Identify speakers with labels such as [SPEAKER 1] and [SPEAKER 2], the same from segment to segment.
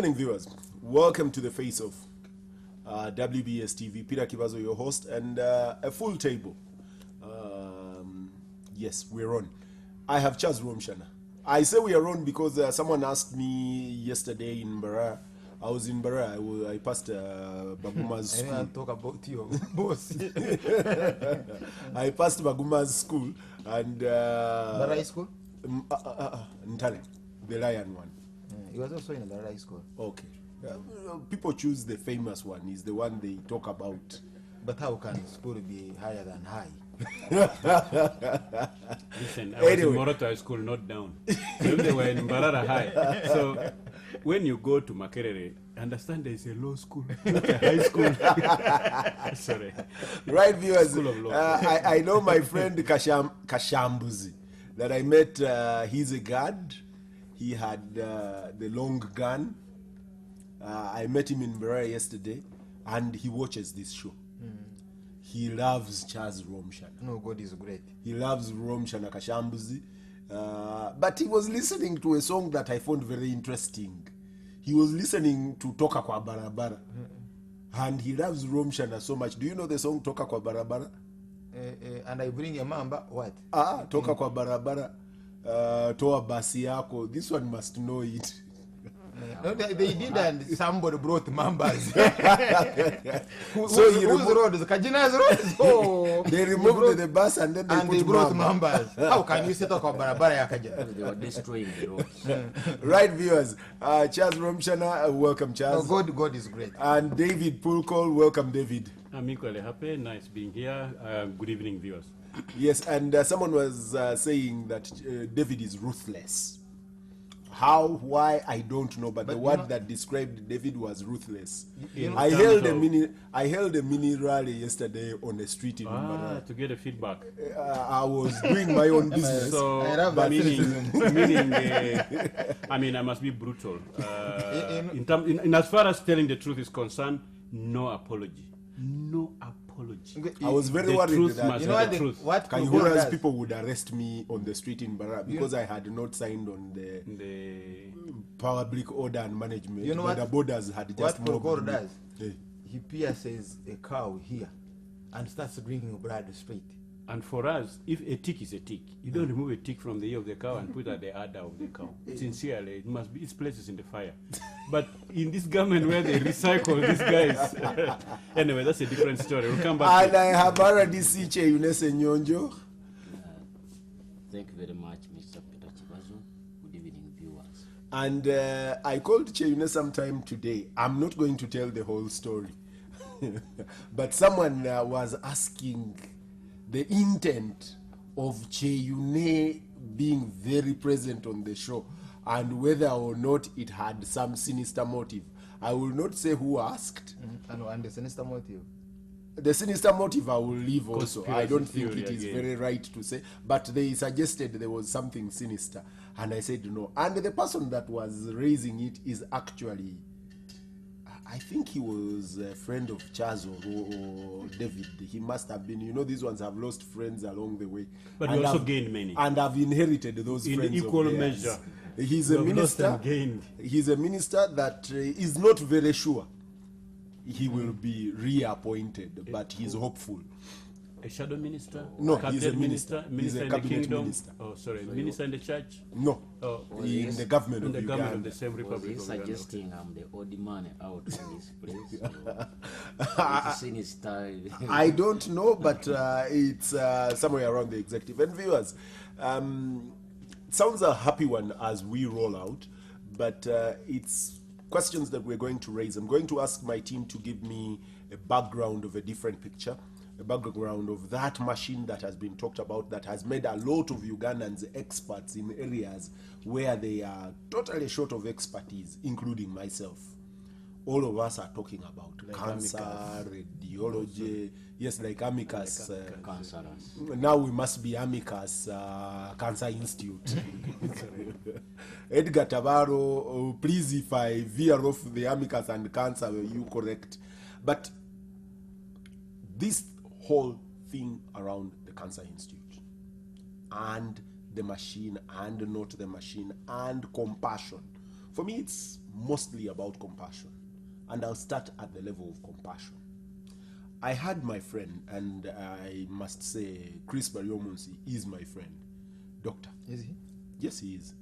[SPEAKER 1] evening, viewers. Welcome to the Face of WBS TV. Peter Kibazo, your host, and a full table. Yes, we're on. I have Charles Romshana. I say we are on because someone asked me yesterday in Bara. I was in Bara. I passed Baguma's school.
[SPEAKER 2] I talk about your boss.
[SPEAKER 1] I passed Baguma's school and
[SPEAKER 2] Bara High School?
[SPEAKER 1] Ntale, the Lion one.
[SPEAKER 2] He was also in Bara High School.
[SPEAKER 1] Okay. People choose the famous one. Is the one they talk about.
[SPEAKER 2] But how can school be higher than high?
[SPEAKER 3] Listen, I was in Moroto High School, not down. They were in Mbarara High. So when you go to Makerere, understand there is a law school, not a high school. Sorry.
[SPEAKER 1] Right, viewers.
[SPEAKER 3] School of Law.
[SPEAKER 1] I know my friend Kashambuzi that I met. He's a guard. He had the long gun. I met him in Mbarara yesterday, and he watches this show. He loves Charles Romshana.
[SPEAKER 2] No, God is great.
[SPEAKER 1] He loves Romshana Kashambuzi. But he was listening to a song that I found very interesting. He was listening to Toka Kwa Barabara. And he loves Romshana so much. Do you know the song Toka Kwa Barabara?
[SPEAKER 2] And I bring a mamba, what?
[SPEAKER 1] Toka Kwa Barabara. Toa basi yako. This one must know it.
[SPEAKER 2] No, they did, and somebody brought mambas.
[SPEAKER 1] So
[SPEAKER 2] whose road? Kajina's road? Oh,
[SPEAKER 1] they removed the bus and then they
[SPEAKER 2] brought mambas. How can you say talk about Barabara ya Kaja?
[SPEAKER 4] They were destroying the roads.
[SPEAKER 1] Right, viewers. Charles Romshana, welcome, Charles.
[SPEAKER 2] No, God is great.
[SPEAKER 1] And David Pulkol, welcome, David.
[SPEAKER 3] I'm equally happy. Nice being here. Good evening, viewers.
[SPEAKER 1] Yes, and someone was saying that David is ruthless. How, why, I don't know, but the word that described David was ruthless. I held a mini rally yesterday on the street in Mbara.
[SPEAKER 3] To get a feedback.
[SPEAKER 1] I was doing my own business.
[SPEAKER 3] So, I must be brutal. In as far as telling the truth is concerned, no apology. No apology.
[SPEAKER 1] I was very worried that
[SPEAKER 2] what
[SPEAKER 1] Kayihura's people would arrest me on the street in Bara because I had not signed on the public order and management.
[SPEAKER 2] You know what
[SPEAKER 1] the borders had just
[SPEAKER 2] what Pulkol does?
[SPEAKER 1] Hey.
[SPEAKER 2] He pierces a cow here and starts drinking blood straight.
[SPEAKER 3] And for us, if a tick is a tick, you don't remove a tick from the ear of the cow and put at the udder of the cow. Sincerely, it must be its places in the fire. But in this government where they recycle these guys, anyway, that's a different story. We'll come back.
[SPEAKER 1] And I have already seen Cheyunese Nyonjo.
[SPEAKER 4] Thank you very much, Mr. Peter Kibazo. Good evening, viewers.
[SPEAKER 1] And I called Cheyune sometime today. I'm not going to tell the whole story. But someone was asking the intent of Cheyune being very present on the show and whether or not it had some sinister motive. I will not say who asked.
[SPEAKER 2] And the sinister motive?
[SPEAKER 1] The sinister motive I will leave also.
[SPEAKER 3] Conspiracy
[SPEAKER 1] I don't think it
[SPEAKER 3] theory
[SPEAKER 1] is
[SPEAKER 3] again.
[SPEAKER 1] very right to say. But they suggested there was something sinister. And I said no. And the person that was raising it is actually, I think he was a friend of Charles or David. He must have been. You know, these ones have lost friends along the way.
[SPEAKER 3] But we also gained many.
[SPEAKER 1] And have inherited those
[SPEAKER 3] In
[SPEAKER 1] friends
[SPEAKER 3] equal
[SPEAKER 1] of theirs.
[SPEAKER 3] measure.
[SPEAKER 1] He's
[SPEAKER 3] We
[SPEAKER 1] a
[SPEAKER 3] have lost
[SPEAKER 1] minister.
[SPEAKER 3] and gained.
[SPEAKER 1] He's a minister that is not very sure he will be reappointed, but he's hopeful.
[SPEAKER 3] A shadow minister?
[SPEAKER 1] No,
[SPEAKER 3] Cabinet
[SPEAKER 1] he's a minister. He's a
[SPEAKER 3] in the
[SPEAKER 1] cabinet
[SPEAKER 3] kingdom?
[SPEAKER 1] minister.
[SPEAKER 3] Oh, sorry, minister in the church?
[SPEAKER 1] No,
[SPEAKER 3] Oh,
[SPEAKER 1] in the government
[SPEAKER 3] in
[SPEAKER 1] of
[SPEAKER 3] the
[SPEAKER 1] Uganda.
[SPEAKER 3] government of the same
[SPEAKER 4] Was
[SPEAKER 3] Republic
[SPEAKER 4] he
[SPEAKER 3] of Uganda.
[SPEAKER 4] suggesting I'm the odd man out in this place? It's sinister.
[SPEAKER 1] I don't know, but it's somewhere around the executive. And viewers, sounds a happy one as we roll out, but it's questions that we're going to raise. I'm going to ask my team to give me a background of a different picture, a background of that machine that has been talked about, that has made a lot of Ugandans experts in areas where they are totally short of expertise, including myself. All of us are talking about
[SPEAKER 3] Like
[SPEAKER 1] cancer, radiology, yes, like Amicus.
[SPEAKER 4] Cancerous.
[SPEAKER 1] Now we must be Amicus Cancer Institute. Edgar Tabaro, please, if I veer off the Amicus and cancer, you correct. But this whole thing around the Cancer Institute and the machine and not the machine and compassion For me, it's mostly about compassion. And I'll start at the level of compassion. I had my friend, and I must say, Chris Bariomunsi is my friend, doctor.
[SPEAKER 2] Is he?
[SPEAKER 1] Yes, he is.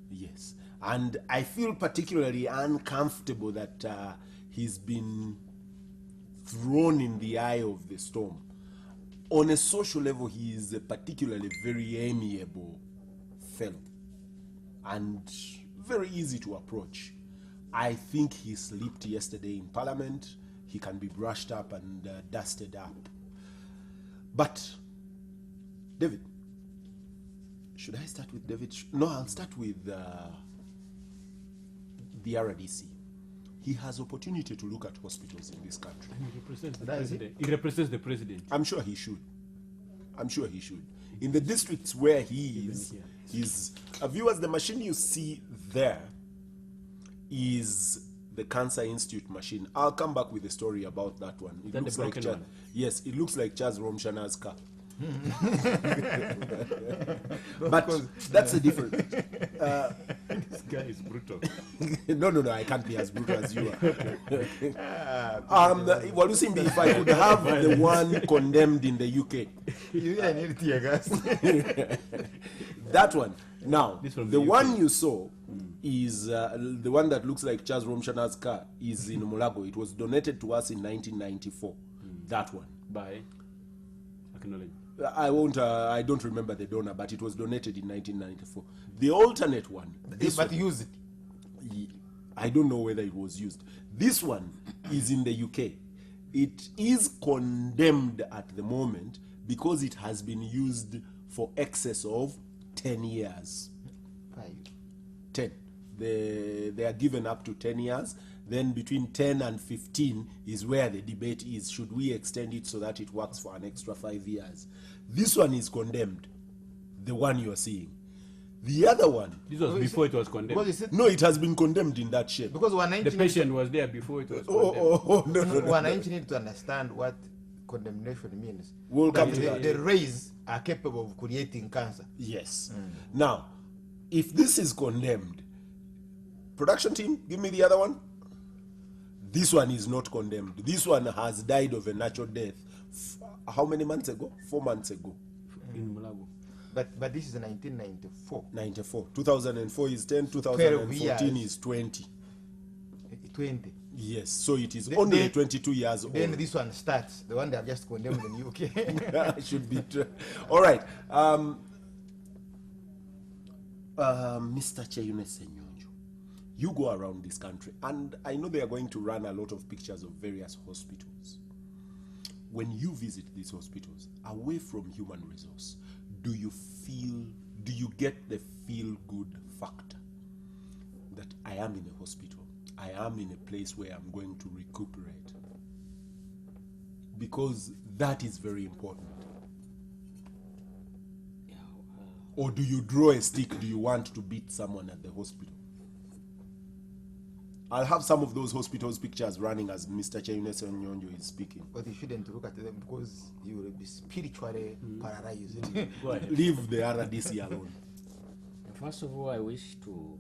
[SPEAKER 1] Yes. And I feel particularly uncomfortable that he's been thrown in the eye of the storm. On a social level, he is a particularly very amiable fellow and very easy to approach. I think he slipped yesterday in Parliament. He can be brushed up and dusted up. But, David, should I start with David? No, I'll start with the RDC. He has opportunity to look at hospitals in this country.
[SPEAKER 3] He represents the
[SPEAKER 2] That is it.
[SPEAKER 3] president. He represents the president.
[SPEAKER 1] I'm sure he should. I'm sure he should. In the districts where he is, viewers, the machine you see there is the Cancer Institute machine. I'll come back with a story about that one. It
[SPEAKER 3] That
[SPEAKER 1] looks
[SPEAKER 3] the
[SPEAKER 1] like
[SPEAKER 3] broken one?
[SPEAKER 1] Yes, it looks like Charles Romshana's car. But that's a different.
[SPEAKER 3] This guy is brutal.
[SPEAKER 1] No, I can't be as brutal as you are. Walusimbi, if I could have the one condemned in the UK,
[SPEAKER 2] You need tear gas.
[SPEAKER 1] that one. Now,
[SPEAKER 3] This from
[SPEAKER 1] the
[SPEAKER 3] the UK.
[SPEAKER 1] one you saw is the one that looks like Charles Romshana's car is in Mulago. It was donated to us in 1994. That one.
[SPEAKER 3] By acknowledge.
[SPEAKER 1] I don't remember the donor, but it was donated in 1994. The alternate one, this
[SPEAKER 2] But
[SPEAKER 1] one,
[SPEAKER 2] use it.
[SPEAKER 1] I don't know whether it was used. This one is in the UK. It is condemned at the moment because it has been used for excess of 10 years. 10. They are given up to 10 years. Then between 10 and 15 is where the debate is. Should we extend it so that it works for an extra 5 years? This one is condemned, the one you are seeing. The other one,
[SPEAKER 3] This was before it was condemned.
[SPEAKER 2] Because it's
[SPEAKER 1] no, it has been condemned in that shape.
[SPEAKER 2] because
[SPEAKER 3] The
[SPEAKER 2] 190
[SPEAKER 3] patient was there before it was condemned.
[SPEAKER 1] No.
[SPEAKER 2] 190 need to understand what condemnation means.
[SPEAKER 1] We'll come
[SPEAKER 2] That
[SPEAKER 1] to
[SPEAKER 2] the,
[SPEAKER 1] that.
[SPEAKER 2] the rays are capable of creating cancer.
[SPEAKER 1] Yes. Now, if this is condemned, production team, give me the other one. This one is not condemned. This one has died of a natural death. How many months ago? 4 months ago.
[SPEAKER 3] In Mulago.
[SPEAKER 2] But this is 1994.
[SPEAKER 1] 94. 2004 is 10.
[SPEAKER 2] 12
[SPEAKER 1] 2014
[SPEAKER 2] years.
[SPEAKER 1] is 20.
[SPEAKER 2] 20.
[SPEAKER 1] Yes. So it is
[SPEAKER 2] Then-
[SPEAKER 1] only
[SPEAKER 2] then-
[SPEAKER 1] 22 years
[SPEAKER 2] Then
[SPEAKER 1] old.
[SPEAKER 2] this one starts. The one they have just condemned in the UK.
[SPEAKER 1] Should be. All right. Mr. Cheyune Senyonjo, you go around this country, and I know they are going to run a lot of pictures of various hospitals. When you visit these hospitals, away from human resource, do you get the feel-good factor that I am in a hospital, I am in a place where I'm going to recuperate? Because that is very important.
[SPEAKER 4] Yeah,
[SPEAKER 1] Or do you draw a stick? Do you want to beat someone at the hospital? I'll have some of those hospitals pictures running as Mr. Cheyune Senyonjo is speaking.
[SPEAKER 2] But you shouldn't look at them because you will be spiritually paralyzed.
[SPEAKER 3] Go ahead.
[SPEAKER 1] Leave the RDC alone.
[SPEAKER 4] First of all, I wish to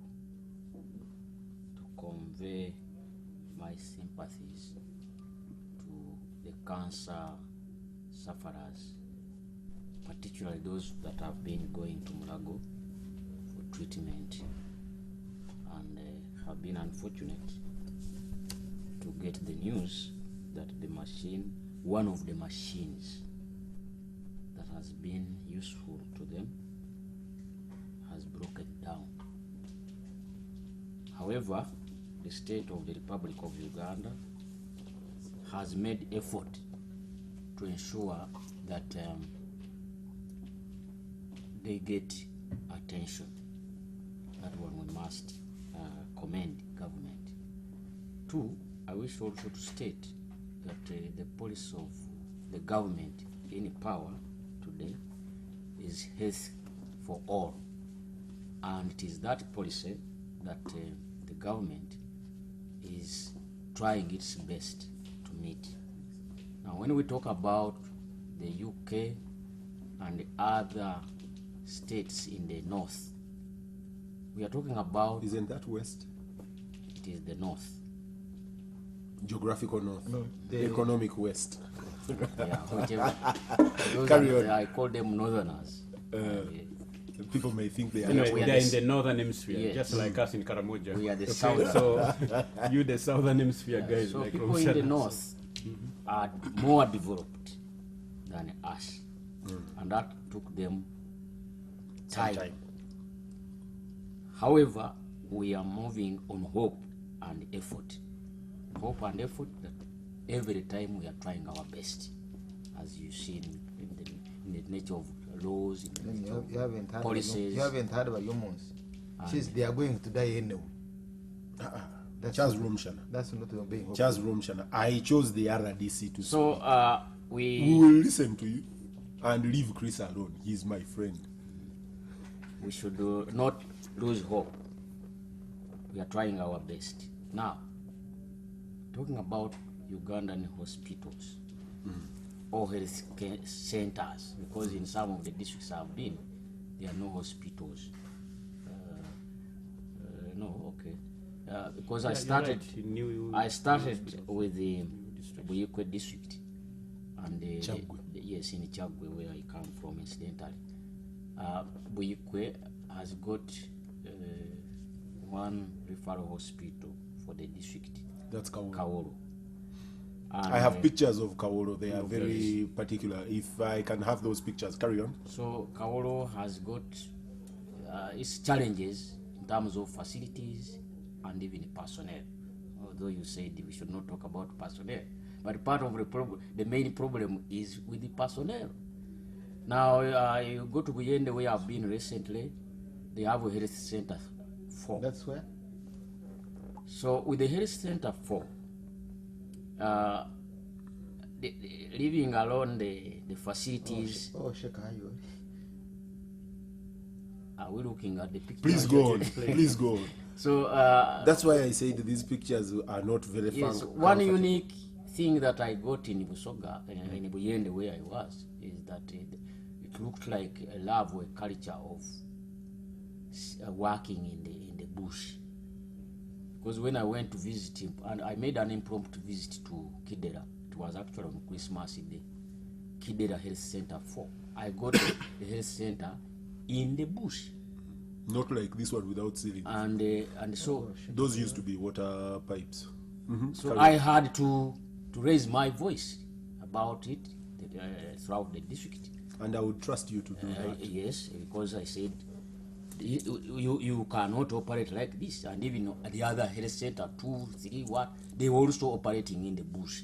[SPEAKER 4] convey my sympathies to the cancer sufferers, particularly those that have been going to Mulago for treatment and have been unfortunate to get the news that the machine, one of the machines that has been useful to them, has broken down. However, the state of the Republic of Uganda has made effort to ensure that they get attention. That one we must commend government. Two, I wish also to state that the policy of the government in power today is health for all, and it is that policy that the government is trying its best to meet. Now, when we talk about the UK and the other states in the north, we are talking about
[SPEAKER 1] Isn't that West?
[SPEAKER 4] it is the north.
[SPEAKER 1] Geographical north.
[SPEAKER 2] No, the-
[SPEAKER 1] Economic west.
[SPEAKER 4] Yeah, whichever. Those
[SPEAKER 1] Carry
[SPEAKER 4] are-
[SPEAKER 1] on.
[SPEAKER 4] I call them northerners.
[SPEAKER 1] People may think they are.
[SPEAKER 3] Anyway,
[SPEAKER 4] we are
[SPEAKER 3] they're
[SPEAKER 4] the
[SPEAKER 3] in the northern hemisphere,
[SPEAKER 4] Yes.
[SPEAKER 3] just like us in Karamoja.
[SPEAKER 4] We are the
[SPEAKER 3] Okay,
[SPEAKER 4] southern.
[SPEAKER 3] So you the southern hemisphere guys.
[SPEAKER 4] So
[SPEAKER 3] like
[SPEAKER 4] people in the
[SPEAKER 3] Romshana.
[SPEAKER 4] north are more developed than us, and that took them time.
[SPEAKER 1] Time.
[SPEAKER 4] However, we are moving on hope and effort. Hope and effort that every time we are trying our best, as you see in the nature of laws, in the
[SPEAKER 2] Then
[SPEAKER 4] nature of
[SPEAKER 2] you haven't heard
[SPEAKER 4] policies.
[SPEAKER 2] you haven't heard about humans. Says they are going to die anyway. That's
[SPEAKER 1] Charles
[SPEAKER 2] not-
[SPEAKER 1] Romshana.
[SPEAKER 2] That's not being hopeful.
[SPEAKER 1] Charles Romshana. I chose the RDC to
[SPEAKER 4] So
[SPEAKER 1] we
[SPEAKER 4] we
[SPEAKER 1] will listen to you and leave Chris alone. He's my friend.
[SPEAKER 4] should not lose hope. We are trying our best. Now, talking about Ugandan hospitals or health centers, because in some of the districts I've been, there are no hospitals. No, okay. Because
[SPEAKER 3] Yeah,
[SPEAKER 4] I
[SPEAKER 3] you're
[SPEAKER 4] started,
[SPEAKER 3] right, in New-
[SPEAKER 4] I started with the Buyikwe district, and
[SPEAKER 1] Chagwe.
[SPEAKER 4] yes, in Chagwe, where I come from, incidentally. Buyikwe has got one referral hospital for the district,
[SPEAKER 1] That's Kaolo.
[SPEAKER 4] Kaolo.
[SPEAKER 1] I have
[SPEAKER 4] And,
[SPEAKER 1] pictures of Kaolo. They are
[SPEAKER 4] Okay.
[SPEAKER 1] very particular. If I can have those pictures, carry on.
[SPEAKER 4] So Kaolo has got its challenges in terms of facilities and even personnel. Although you said we should not talk about personnel, but part of the problem, the main problem is with the personnel. Now you go to Buyende, where I've been recently. They have a health center 4.
[SPEAKER 2] That's where?
[SPEAKER 4] So with the health center 4, leaving alone the facilities,
[SPEAKER 2] Oh, Sheikh Ayo.
[SPEAKER 4] are we looking at the picture?
[SPEAKER 1] Please go on. Please go on.
[SPEAKER 4] So
[SPEAKER 1] That's why I said these pictures are not very
[SPEAKER 4] yes,
[SPEAKER 1] fun.
[SPEAKER 4] one unique thing that I got in Busoga, in Buyende where I was, is that it looked like a love or a culture of working in the bush. Because when I went to visit him, and I made an impromptu visit to Kidera, it was actually on Christmas Day, Kidera Health Center 4. I got the health center in the bush,
[SPEAKER 1] Not like this one without ceiling.
[SPEAKER 4] and so
[SPEAKER 1] Those used to be water pipes.
[SPEAKER 4] So
[SPEAKER 1] Carry
[SPEAKER 4] I
[SPEAKER 1] on.
[SPEAKER 4] had to raise my voice about it throughout the district.
[SPEAKER 1] And I would trust you to do that.
[SPEAKER 4] Yes, because I said you cannot operate like this, and even the other health center 2, 3, what they were also operating in the bush.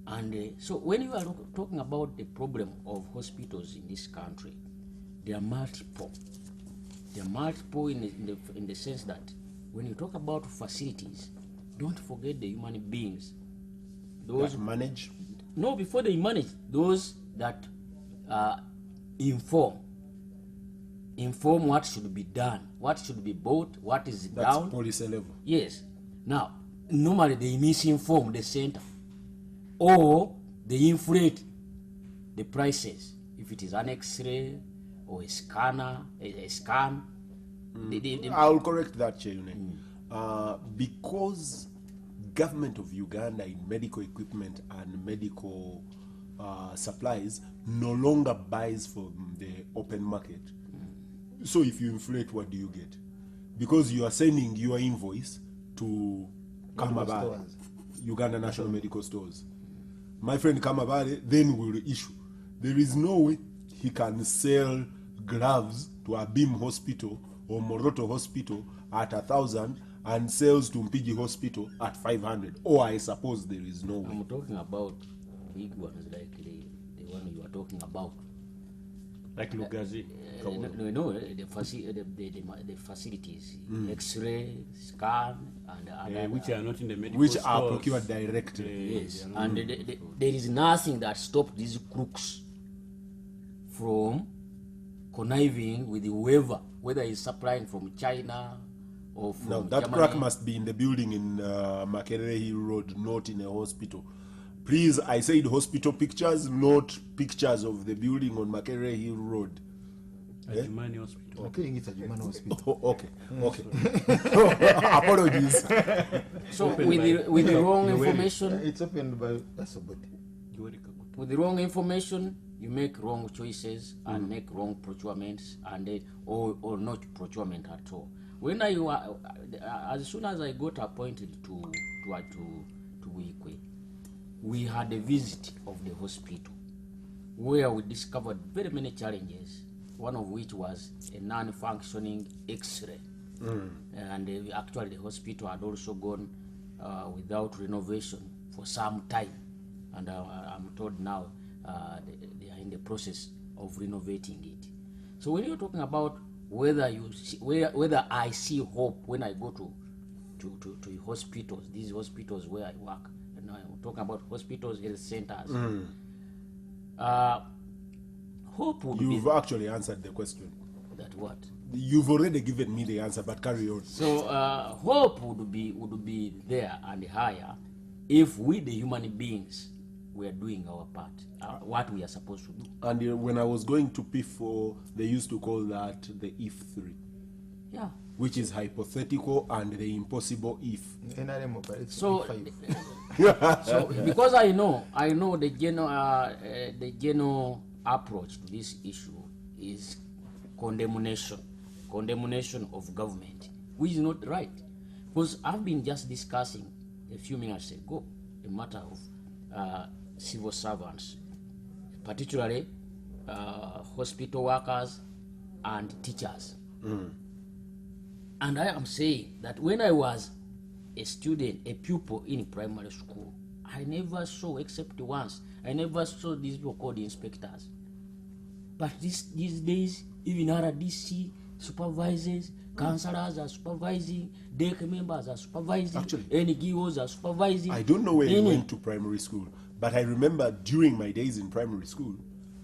[SPEAKER 4] And so when you are talking about the problem of hospitals in this country, they are multiple. They are multiple in the sense that when you talk about facilities, don't forget the human beings. Those
[SPEAKER 1] That manage.
[SPEAKER 4] no, before they manage, those that inform what should be done, what should be bought, what is
[SPEAKER 1] That's
[SPEAKER 4] down.
[SPEAKER 1] policy level.
[SPEAKER 4] Yes. Now, normally they misinform the center, or they inflate the prices. If it is an X-ray or a scanner, a scan, they-
[SPEAKER 1] I'll correct that, Cheyune. Because government of Uganda in medical equipment and medical supplies no longer buys from the open market. So if you inflate, what do you get? Because you are sending your invoice to Kamabale,
[SPEAKER 2] stores.
[SPEAKER 1] Uganda National Medical Stores. My friend Kamabale then will issue. There is no way he can sell gloves to Abim Hospital or Moroto Hospital at 1,000 and sells to Mpigi Hospital at 500. Or I suppose there is no way.
[SPEAKER 4] I'm talking about big ones like the one you are talking about.
[SPEAKER 3] Like Lugazi.
[SPEAKER 4] No, the facilities, X-ray, scan, and other,
[SPEAKER 3] Which are not in the medical
[SPEAKER 1] Which are
[SPEAKER 3] stores.
[SPEAKER 1] procured directly.
[SPEAKER 4] yes, and there is nothing that stopped these crooks from conniving with whoever, whether he's supplying from China or from
[SPEAKER 1] Now, that
[SPEAKER 4] Germany.
[SPEAKER 1] crack must be in the building in Makerere Hill Road, not in a hospital. Please, I said hospital pictures, not pictures of the building on Makerere Hill Road.
[SPEAKER 3] Ajumani Hospital.
[SPEAKER 2] I'm killing it at Jumano Hospital.
[SPEAKER 1] Oh, okay, okay. Apologies.
[SPEAKER 4] So
[SPEAKER 3] Open
[SPEAKER 4] with
[SPEAKER 3] by-
[SPEAKER 4] the wrong
[SPEAKER 3] Yoweri.
[SPEAKER 4] information,
[SPEAKER 2] It's opened by that's a body.
[SPEAKER 3] Yoweri Kaguta.
[SPEAKER 4] with the wrong information, you make wrong choices and make wrong procurements and or not procurement at all. When as soon as I got appointed to Wikwe, we had a visit of the hospital where we discovered very many challenges, one of which was a non-functioning X-ray. And actually the hospital had also gone without renovation for some time. And I'm told now they are in the process of renovating it. So when you're talking about whether I see hope when I go to hospitals, these hospitals where I work, and I'm talking about hospitals, health centers, hope would
[SPEAKER 1] You've
[SPEAKER 4] be
[SPEAKER 1] actually answered the question.
[SPEAKER 4] that what?
[SPEAKER 1] You've already given me the answer, but carry on.
[SPEAKER 4] So hope would be there and higher if we, the human beings, were doing our part, what we are supposed to do.
[SPEAKER 1] And when I was going to P4, they used to call that the if 3,
[SPEAKER 4] Yeah.
[SPEAKER 1] which is hypothetical and the impossible if.
[SPEAKER 2] NRM operates
[SPEAKER 4] So,
[SPEAKER 2] P5.
[SPEAKER 4] so because I know the general approach to this issue is condemnation of government, which is not right. Because I've been just discussing a few minutes ago the matter of civil servants, particularly hospital workers and teachers. And I am saying that when I was a student, a pupil in primary school, I never saw, except once, I never saw these people called inspectors. But these days, even RDC supervisors, counselors are supervising, DEC members are supervising,
[SPEAKER 1] Actually,
[SPEAKER 4] NGOs are supervising.
[SPEAKER 1] I don't know where you
[SPEAKER 4] Any-
[SPEAKER 1] went to primary school, but I remember during my days in primary school,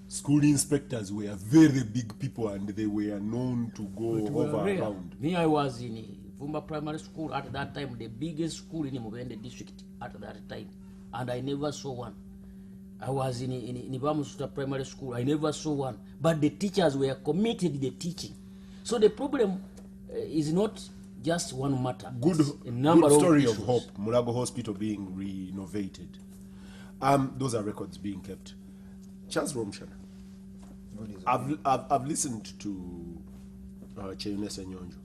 [SPEAKER 1] school inspectors were very big people and they were known to go
[SPEAKER 4] It were
[SPEAKER 1] over
[SPEAKER 4] rare.
[SPEAKER 1] around.
[SPEAKER 4] Me, I was in Vumba Primary School at that time, the biggest school in Mubende district at that time, and I never saw one. I was in Bamusuta Primary School, I never saw one. But the teachers were committed to the teaching. So the problem is not just one matter.
[SPEAKER 1] Good,
[SPEAKER 4] It's a number
[SPEAKER 1] good story
[SPEAKER 4] of
[SPEAKER 1] of hope. Mulago Hospital being renovated. Those are records being kept. Charles Romshana,
[SPEAKER 2] What is
[SPEAKER 1] I've listened to Cheyunese Nyonjo,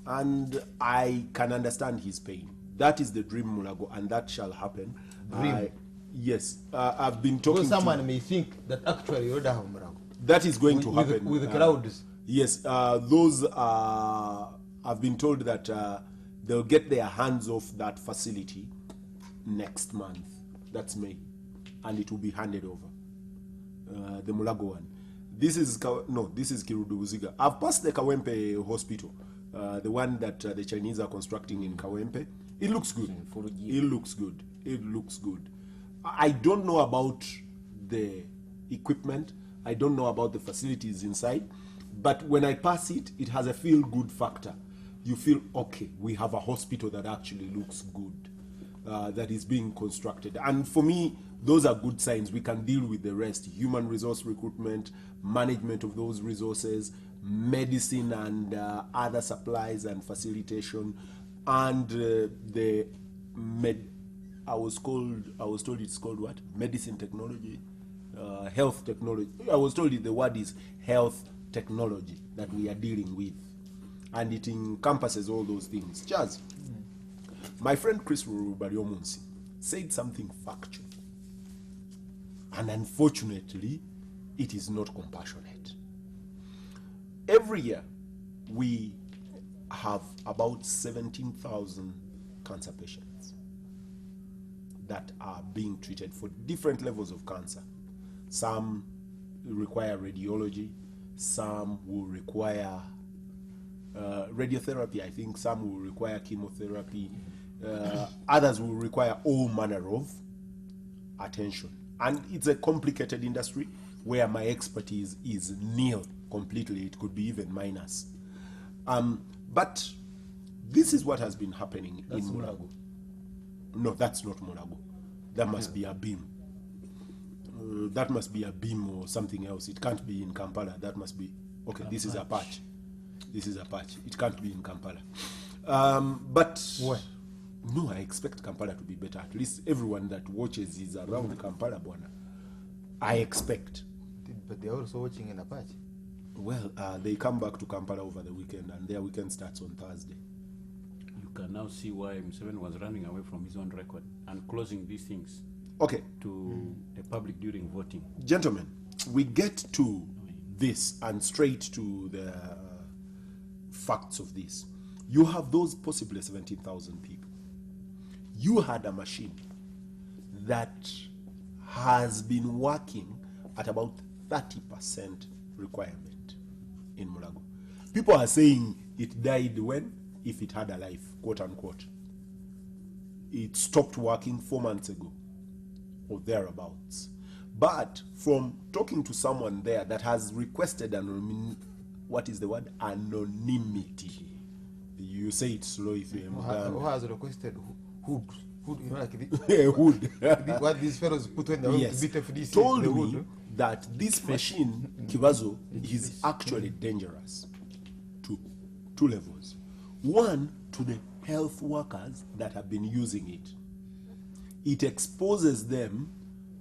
[SPEAKER 1] and I can understand his pain. That is the dream, Mulago, and that shall happen.
[SPEAKER 2] Dream?
[SPEAKER 1] Yes, I've been talking
[SPEAKER 2] Because someone
[SPEAKER 1] to...
[SPEAKER 2] may think that actually you have Murago.
[SPEAKER 1] That is going to
[SPEAKER 2] With-
[SPEAKER 1] happen.
[SPEAKER 2] with crowds.
[SPEAKER 1] Yes, those are... I've been told that they'll get their hands off that facility next month. That's May. And it will be handed over. The Mulago one. This is Kirudubuziga. I've passed the Kawempe hospital, the one that the Chinese are constructing in Kawempe. It looks good. It looks good. It looks good. I don't know about the equipment. I don't know about the facilities inside. But when I pass it, it has a feel-good factor. You feel, okay, we have a hospital that actually looks good, that is being constructed. And for me, those are good signs. We can deal with the rest. Human resource recruitment, management of those resources, medicine and other supplies and facilitation, and I was told it's called what? Medicine technology, health technology. I was told the word is health technology that we are dealing with, and it encompasses all those things. Chaz, my friend Chris Bariomunsi said something factual, and unfortunately, it is not compassionate. Every year, we have about 17,000 cancer patients that are being treated for different levels of cancer. Some require radiology, some will require radiotherapy, I think some will require chemotherapy, others will require all manner of attention. And it's a complicated industry where my expertise is nil completely. It could be even minus. But this is what has been happening in Mulago. No, that's not Mulago. That must be a beam. That must be a beam or something else. It can't be in Kampala. That must be Okay, this is a patch. This is a patch. It can't be in Kampala. But
[SPEAKER 2] Why?
[SPEAKER 1] no, I expect Kampala to be better. At least everyone that watches is around Kampala, Bwana. I expect.
[SPEAKER 2] But they're also watching in Apache.
[SPEAKER 1] Well, they come back to Kampala over the weekend, and their weekend starts on Thursday.
[SPEAKER 3] You can now see why Museveni was running away from his own record and closing these things
[SPEAKER 1] Okay,
[SPEAKER 3] to the public during voting.
[SPEAKER 1] gentlemen, we get to this and straight to the facts of this. You have those possibly 17,000 people. You had a machine that has been working at about 30% requirement in Mulago. People are saying it died when? If it had a life, quote unquote. It stopped working 4 months ago or thereabouts. But from talking to someone there that has requested what is the word? Anonymity. You say it slow if you're
[SPEAKER 2] Who has requested hood? Hood, you know, like
[SPEAKER 1] Hood.
[SPEAKER 2] what these fellows put when they want
[SPEAKER 1] Yes.
[SPEAKER 2] to beat FDC.
[SPEAKER 1] Told
[SPEAKER 2] the
[SPEAKER 1] me
[SPEAKER 2] hood.
[SPEAKER 1] that this machine, Kibazo, is actually dangerous to two levels. One, to the health workers that have been using it. It exposes them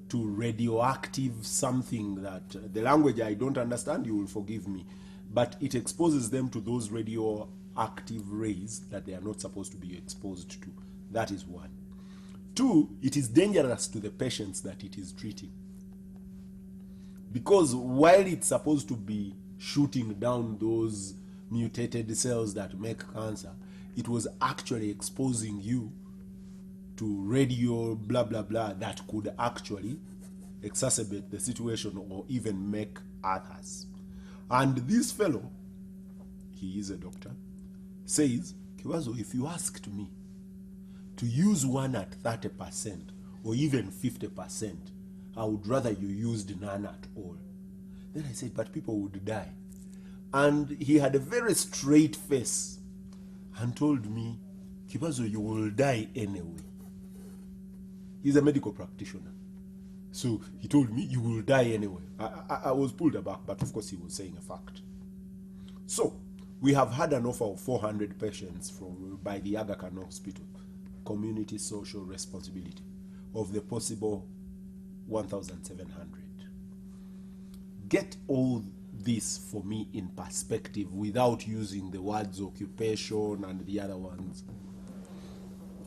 [SPEAKER 1] to radioactive something that, the language I don't understand, you will forgive me, but it exposes them to those radioactive rays that they are not supposed to be exposed to. That is one. Two, it is dangerous to the patients that it is treating. Because while it's supposed to be shooting down those mutated cells that make cancer, it was actually exposing you to radio blah blah blah that could actually exacerbate the situation or even make others. And this fellow, he is a doctor, says, Kiwazo, if you asked me to use one at 30% or even 50%, I would rather you used none at all. Then I said, but people would die. And he had a very straight face and told me, Kibazo, you will die anyway. He's a medical practitioner. So he told me, you will die anyway. I was pulled aback, but of course he was saying a fact. So we have had an offer of 400 patients by the Aga Khan Hospital, community social responsibility, of the possible 1,700. Get all this for me in perspective without using the words occupation and the other ones.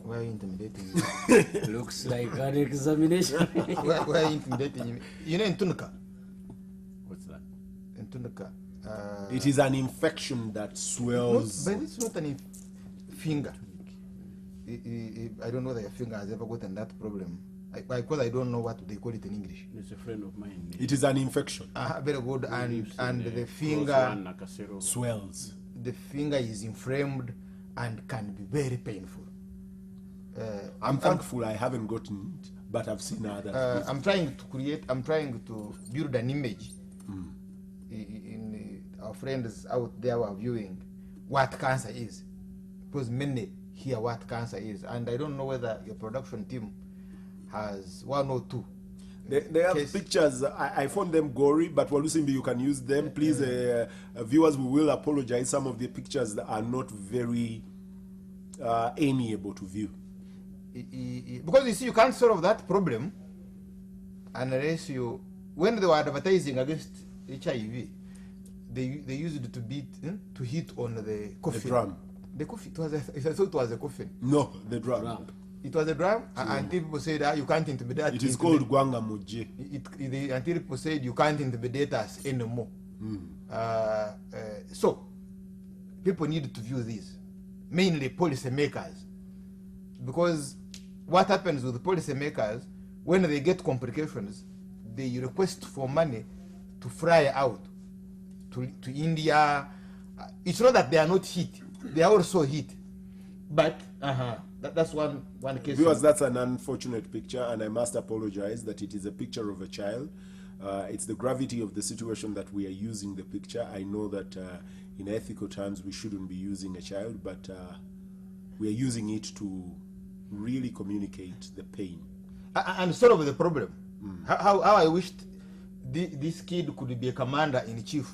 [SPEAKER 2] Why are you intimidating me?
[SPEAKER 4] Looks like an examination.
[SPEAKER 2] why are you intimidating me? You know in Tunica?
[SPEAKER 3] What's that?
[SPEAKER 2] In Tunica.
[SPEAKER 1] It is an infection that swells.
[SPEAKER 2] But it's not an finger. I don't know that your finger has ever gotten that problem. Because I don't know what they call it in English.
[SPEAKER 3] There's a friend of mine.
[SPEAKER 1] It is an infection.
[SPEAKER 2] Very good. And the
[SPEAKER 3] Close
[SPEAKER 2] finger,
[SPEAKER 3] one, Nakasero.
[SPEAKER 1] Swells.
[SPEAKER 2] the finger is inflamed and can be very painful.
[SPEAKER 1] I'm thankful I haven't gotten it, but I've seen others.
[SPEAKER 2] I'm trying to build an image in our friends out there who are viewing what cancer is, because many hear what cancer is, and I don't know whether your production team has one or two.
[SPEAKER 1] They have
[SPEAKER 2] case.
[SPEAKER 1] pictures. I found them gory, but Walusimbi, you can use them. Please, viewers, we will apologize. Some of the pictures are not very amiable to view.
[SPEAKER 2] Because you see, you can't solve that problem unless you, when they were advertising against HIV, they used it to hit on the coffin.
[SPEAKER 1] The drum.
[SPEAKER 2] The coffin. I thought it was a coffin.
[SPEAKER 1] No, the drum.
[SPEAKER 4] Drum.
[SPEAKER 2] It was a drum, until people said, you can't intimidate.
[SPEAKER 1] It is called Gwanga Muje.
[SPEAKER 2] Until people said you can't intimidate us anymore. So people need to view this, mainly policy makers, because what happens with the policy makers, when they get complications, they request for money to fly out to India. It's not that they are not hit; they are also hit, but that's one case.
[SPEAKER 1] Viewers, that's an unfortunate picture, and I must apologize that it is a picture of a child. It's the gravity of the situation that we are using the picture. I know that in ethical terms we shouldn't be using a child, but we are using it to really communicate the pain.
[SPEAKER 2] And solve the problem. How I wished this kid could be a commander in chief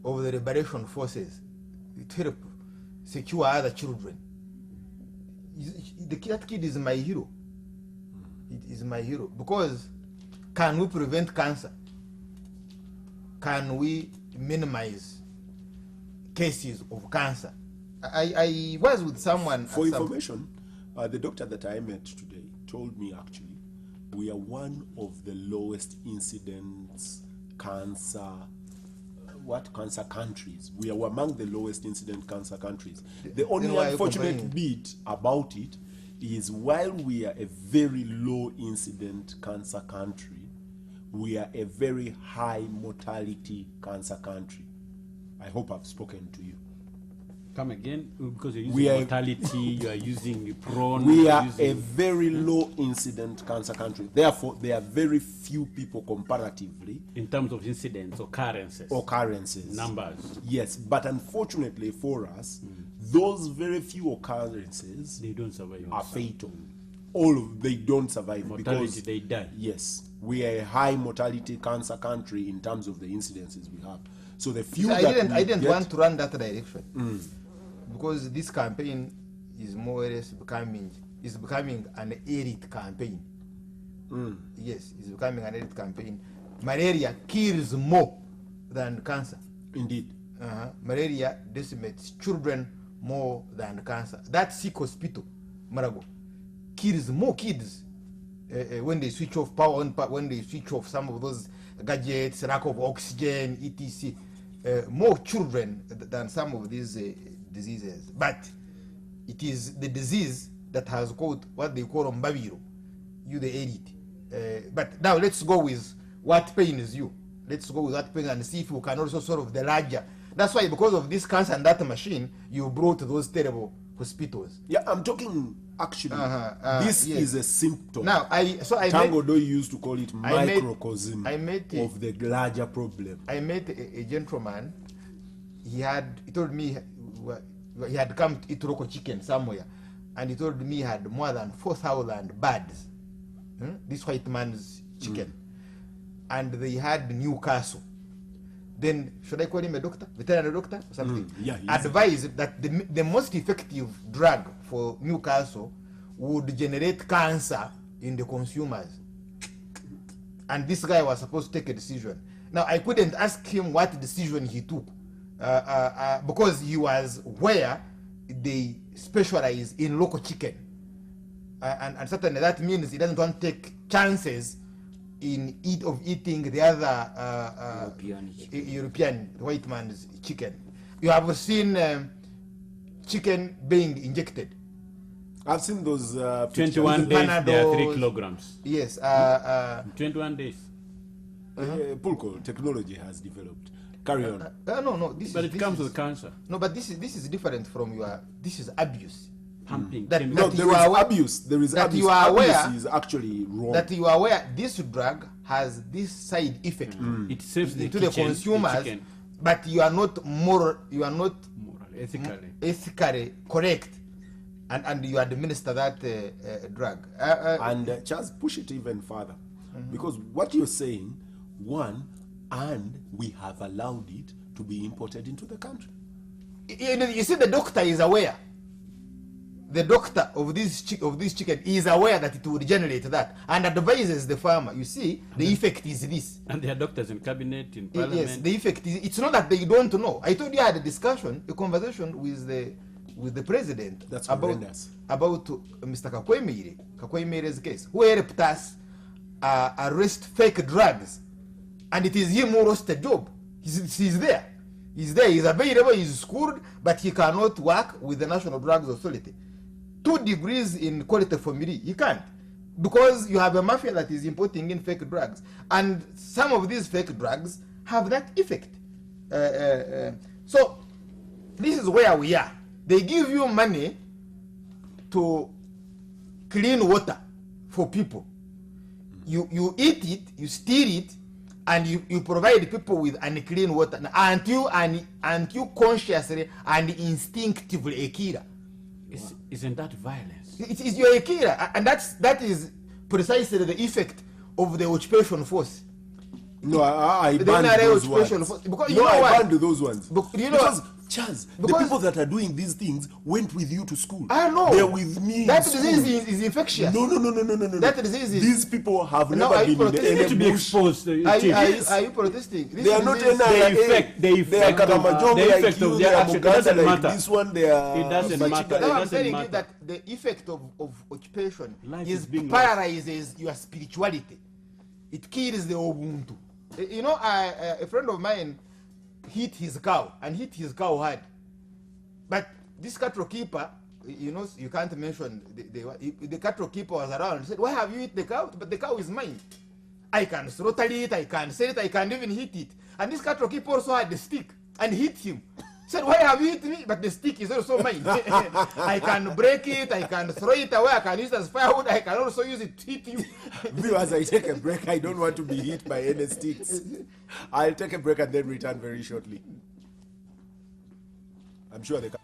[SPEAKER 2] of the liberation forces to help secure other children. That kid is my hero. It is my hero. Because can we prevent cancer? Can we minimize cases of cancer? I was with someone.
[SPEAKER 1] For information, the doctor that I met today told me actually we are one of the lowest incidence cancer countries. We are among the lowest incident cancer countries. The only
[SPEAKER 2] why are you
[SPEAKER 1] unfortunate
[SPEAKER 2] complaining?
[SPEAKER 1] bit about it is while we are a very low incident cancer country, we are a very high mortality cancer country. I hope I've spoken to you.
[SPEAKER 3] Come again, because you're
[SPEAKER 1] We
[SPEAKER 3] using
[SPEAKER 1] are-
[SPEAKER 3] mortality, you are using prawn.
[SPEAKER 1] We
[SPEAKER 3] you're
[SPEAKER 1] are
[SPEAKER 3] using-
[SPEAKER 1] a very low incident cancer country. Therefore, there are very few people comparatively
[SPEAKER 3] in terms of incidents, occurrences,
[SPEAKER 1] occurrences.
[SPEAKER 3] numbers.
[SPEAKER 1] Yes, but unfortunately for us, those very few occurrences
[SPEAKER 3] They don't survive.
[SPEAKER 1] are fatal. They don't survive
[SPEAKER 3] Mortality,
[SPEAKER 1] because
[SPEAKER 3] they die.
[SPEAKER 1] yes, we are a high mortality cancer country in terms of the incidences we have. So the few
[SPEAKER 2] I
[SPEAKER 1] that
[SPEAKER 2] didn't
[SPEAKER 1] we
[SPEAKER 2] want
[SPEAKER 1] get-
[SPEAKER 2] to run that direction because this campaign is more or less becoming an elite campaign. Yes, it's becoming an elite campaign. Malaria kills more than cancer.
[SPEAKER 1] Indeed.
[SPEAKER 2] Malaria decimates children more than cancer. That sick hospital, Marago, kills more kids when they switch off power on, when they switch off some of those gadgets, lack of oxygen, etc. More children than some of these diseases. But it is the disease that has caught what they call Mbabiro, you the elite. But now let's go with what pains you. Let's go with that pain and see if we can also solve the larger. That's why, because of this cancer and that machine, you brought those terrible hospitals.
[SPEAKER 1] Yeah, I'm talking actually. This
[SPEAKER 2] yes.
[SPEAKER 1] is a symptom.
[SPEAKER 2] Now,
[SPEAKER 1] Tango Doi used to call it
[SPEAKER 2] I met-
[SPEAKER 1] microcosm
[SPEAKER 2] I met-
[SPEAKER 1] of the larger problem.
[SPEAKER 2] I met a gentleman. He told me he had come to eat local chicken somewhere, and he told me he had more than 4,000 birds. This white man's chicken, and they had Newcastle. Then should I call him a doctor, veterinary doctor, or something?
[SPEAKER 1] Yeah, he is.
[SPEAKER 2] Advised that the most effective drug for Newcastle would generate cancer in the consumers. And this guy was supposed to take a decision. Now, I couldn't ask him what decision he took because he was where they specialize in local chicken. And certainly that means he doesn't want to take chances in eating the other European white man's chicken. You have seen chicken being injected.
[SPEAKER 1] I've seen those
[SPEAKER 3] 21 days, there are 3
[SPEAKER 2] Panados.
[SPEAKER 3] kilograms.
[SPEAKER 2] Yes.
[SPEAKER 3] 21 days.
[SPEAKER 1] Pulco technology has developed. Carry on.
[SPEAKER 2] No.
[SPEAKER 3] But it comes with cancer.
[SPEAKER 2] No, but this is different from your. This is abuse.
[SPEAKER 3] Pumping.
[SPEAKER 2] That-
[SPEAKER 3] chemical-
[SPEAKER 1] No,
[SPEAKER 2] that
[SPEAKER 1] there
[SPEAKER 2] you
[SPEAKER 1] is
[SPEAKER 2] are aware-
[SPEAKER 1] abuse. There is
[SPEAKER 2] that
[SPEAKER 1] abuse.
[SPEAKER 2] you are aware
[SPEAKER 1] Abuse is actually wrong.
[SPEAKER 2] That you are aware this drug has this side effect
[SPEAKER 3] it saves the
[SPEAKER 2] into
[SPEAKER 3] kitchen,
[SPEAKER 2] the consumers,
[SPEAKER 3] chicken,
[SPEAKER 2] but you are not moral. You are not
[SPEAKER 3] moral, ethically.
[SPEAKER 2] ethically correct, and you administer that drug.
[SPEAKER 1] And Charles, push it even further. Because what you're saying, one, and we have allowed it to be imported into the country.
[SPEAKER 2] You see, the doctor is aware. The doctor of this chicken is aware that it would generate that, and advises the farmer. You see, the effect is this.
[SPEAKER 3] And there are doctors in cabinet, in parliament.
[SPEAKER 2] Yes, the effect is. It's not that they don't know. I told you I had a conversation with the president
[SPEAKER 1] That's
[SPEAKER 2] about
[SPEAKER 1] horrendous.
[SPEAKER 2] Mr. Kakwemire's case, who helped us arrest fake drugs, and it is him who lost the job. He's there. He's there. He's available. He's schooled, but he cannot work with the National Drugs Authority. 2 degrees in quality formulae, he can't, because you have a mafia that is importing in fake drugs, and some of these fake drugs have that effect. So this is where we are. They give you money to clean water for people. You eat it, you steal it, and you provide people with unclean water. Aren't you consciously and instinctively a killer?
[SPEAKER 3] Isn't that violence?
[SPEAKER 2] You're a killer, and that is precisely the effect of the occupation force.
[SPEAKER 1] No, I
[SPEAKER 2] The
[SPEAKER 1] banned
[SPEAKER 2] NRA
[SPEAKER 1] those
[SPEAKER 2] occupation
[SPEAKER 1] ones.
[SPEAKER 2] force- because you
[SPEAKER 1] No,
[SPEAKER 2] know
[SPEAKER 1] I
[SPEAKER 2] why?
[SPEAKER 1] banned those ones.
[SPEAKER 2] You know
[SPEAKER 1] Because, Chaz, the
[SPEAKER 2] because-
[SPEAKER 1] people that are doing these things went with you to school.
[SPEAKER 2] I know.
[SPEAKER 1] They're with me
[SPEAKER 2] That
[SPEAKER 1] in school.
[SPEAKER 2] disease is infectious.
[SPEAKER 1] No.
[SPEAKER 2] That disease is-
[SPEAKER 1] These people have
[SPEAKER 2] No,
[SPEAKER 1] never
[SPEAKER 2] are you
[SPEAKER 1] been in
[SPEAKER 2] protesting?
[SPEAKER 3] Need to be
[SPEAKER 1] any bush.
[SPEAKER 3] exposed.
[SPEAKER 2] Are you,
[SPEAKER 3] Chief.
[SPEAKER 2] are you protesting? This
[SPEAKER 1] They are not
[SPEAKER 2] disease-
[SPEAKER 1] NRA.
[SPEAKER 3] The effect
[SPEAKER 1] They are
[SPEAKER 3] of-
[SPEAKER 1] Karamajong
[SPEAKER 3] the
[SPEAKER 1] like
[SPEAKER 3] effect
[SPEAKER 1] you,
[SPEAKER 3] of
[SPEAKER 1] they
[SPEAKER 3] their
[SPEAKER 1] are
[SPEAKER 3] action, it
[SPEAKER 1] Muganda
[SPEAKER 3] doesn't
[SPEAKER 1] like
[SPEAKER 3] matter.
[SPEAKER 1] this one, they are...
[SPEAKER 3] It doesn't
[SPEAKER 1] Machiga
[SPEAKER 3] matter.
[SPEAKER 1] like-
[SPEAKER 2] No, I'm
[SPEAKER 3] doesn't
[SPEAKER 2] telling you
[SPEAKER 3] matter.
[SPEAKER 2] that the effect of occupation
[SPEAKER 3] Life
[SPEAKER 2] is
[SPEAKER 3] is being
[SPEAKER 2] paralyzes your spirituality. It kills the Ubuntu. You know, a friend of mine hit his cow and hit his cow hard. But this cattle keeper, you know, you can't mention the cattle keeper was around and said, "Why have you hit the cow? But the cow is mine. I can slaughter it, I can sell it, I can even hit it." And this cattle keeper also had the stick and hit him. Said, "Why have you hit me? But the stick is also mine. I can break it, I can throw it away, I can use it as firewood, I can also use it to hit you."
[SPEAKER 1] Viewers, I take a break. I don't want to be hit by any sticks. I'll take a break and then return very shortly. I'm sure they can.